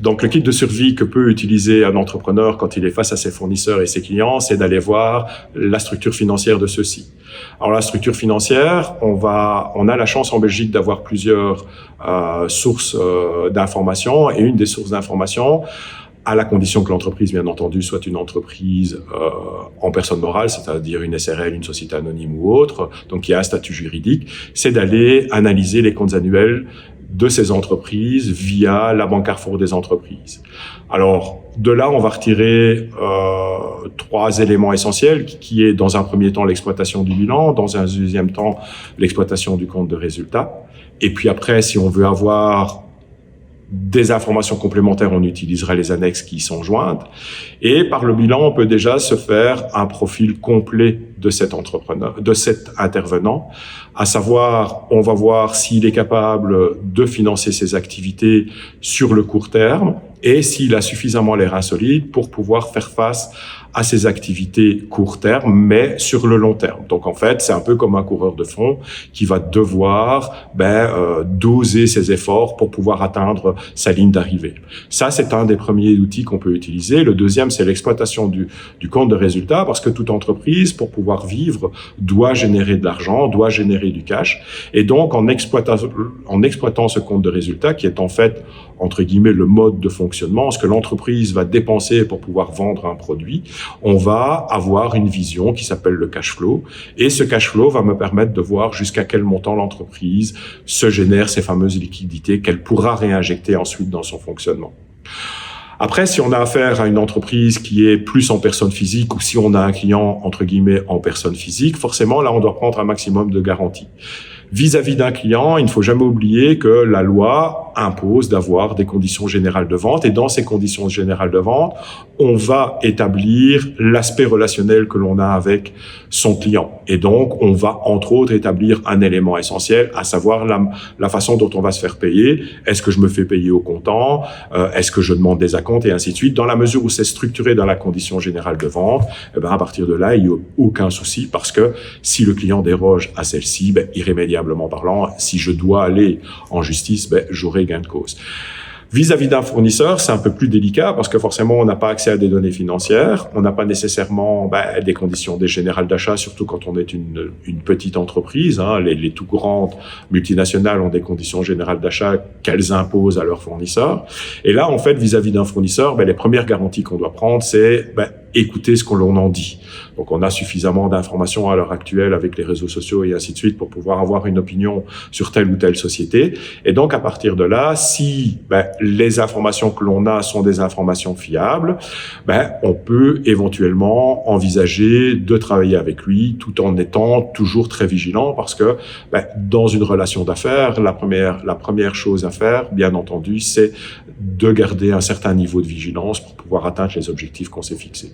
Donc, le kit de survie que peut utiliser un entrepreneur quand il est face à ses fournisseurs et ses clients, c'est d'aller voir la structure financière de ceux-ci. Alors, la structure financière, on a la chance en Belgique d'avoir plusieurs sources d'informations, et une des sources d'informations, à la condition que l'entreprise, bien entendu, soit une entreprise en personne morale, c'est-à-dire une SRL, une société anonyme ou autre, donc qui a un statut juridique, c'est d'aller analyser les comptes annuels de ces entreprises via la banque Carrefour des entreprises. Alors, de là, on va retirer 3 éléments essentiels, qui est dans un premier temps l'exploitation du bilan, dans un deuxième temps l'exploitation du compte de résultat. Et puis après, si on veut avoir des informations complémentaires, on utilisera les annexes qui y sont jointes. Et par le bilan, on peut déjà se faire un profil complet de cet entrepreneur, de cet intervenant, à savoir, on va voir s'il est capable de financer ses activités sur le court terme et s'il a suffisamment les reins solides pour pouvoir faire face à ses activités court terme, mais sur le long terme. Donc en fait, c'est un peu comme un coureur de fond qui va devoir doser ses efforts pour pouvoir atteindre sa ligne d'arrivée. Ça, c'est un des premiers outils qu'on peut utiliser. Le deuxième, c'est l'exploitation du compte de résultat, parce que toute entreprise, pour pouvoir vivre, doit générer de l'argent, doit générer du cash. Et donc, en exploitant ce compte de résultat, qui est en fait, entre guillemets, le mode de fonctionnement, ce que l'entreprise va dépenser pour pouvoir vendre un produit, on va avoir une vision qui s'appelle le cash flow. Et ce cash flow va me permettre de voir jusqu'à quel montant l'entreprise se génère ces fameuses liquidités qu'elle pourra réinjecter ensuite dans son fonctionnement. Après, si on a affaire à une entreprise qui est plus en personne physique, ou si on a un client, entre guillemets, en personne physique, forcément, là, on doit prendre un maximum de garanties. Vis-à-vis d'un client, il ne faut jamais oublier que la loi impose d'avoir des conditions générales de vente. Et dans ces conditions générales de vente, on va établir l'aspect relationnel que l'on a avec son client. Et donc, on va, entre autres, établir un élément essentiel, à savoir la façon dont on va se faire payer. Est-ce que je me fais payer au comptant? Est-ce que je demande des acomptes? Et ainsi de suite. Dans la mesure où c'est structuré dans la condition générale de vente, à partir de là, il n'y a aucun souci, parce que si le client déroge à celle-ci, irrémédiablement parlant, si je dois aller en justice, j'aurai gain de cause. Vis-à-vis d'un fournisseur, c'est un peu plus délicat parce que forcément, on n'a pas accès à des données financières, on n'a pas nécessairement des conditions des générales d'achat, surtout quand on est une petite entreprise. Les tout grandes multinationales ont des conditions générales d'achat qu'elles imposent à leurs fournisseurs. Et là, en fait, vis-à-vis d'un fournisseur, les premières garanties qu'on doit prendre, c'est écouter ce que l'on en dit. Donc, on a suffisamment d'informations à l'heure actuelle avec les réseaux sociaux et ainsi de suite pour pouvoir avoir une opinion sur telle ou telle société. Et donc, à partir de là, si les informations que l'on a sont des informations fiables, on peut éventuellement envisager de travailler avec lui tout en étant toujours très vigilant, parce que dans une relation d'affaires, la première chose à faire, bien entendu, c'est de garder un certain niveau de vigilance pour pouvoir atteindre les objectifs qu'on s'est fixés.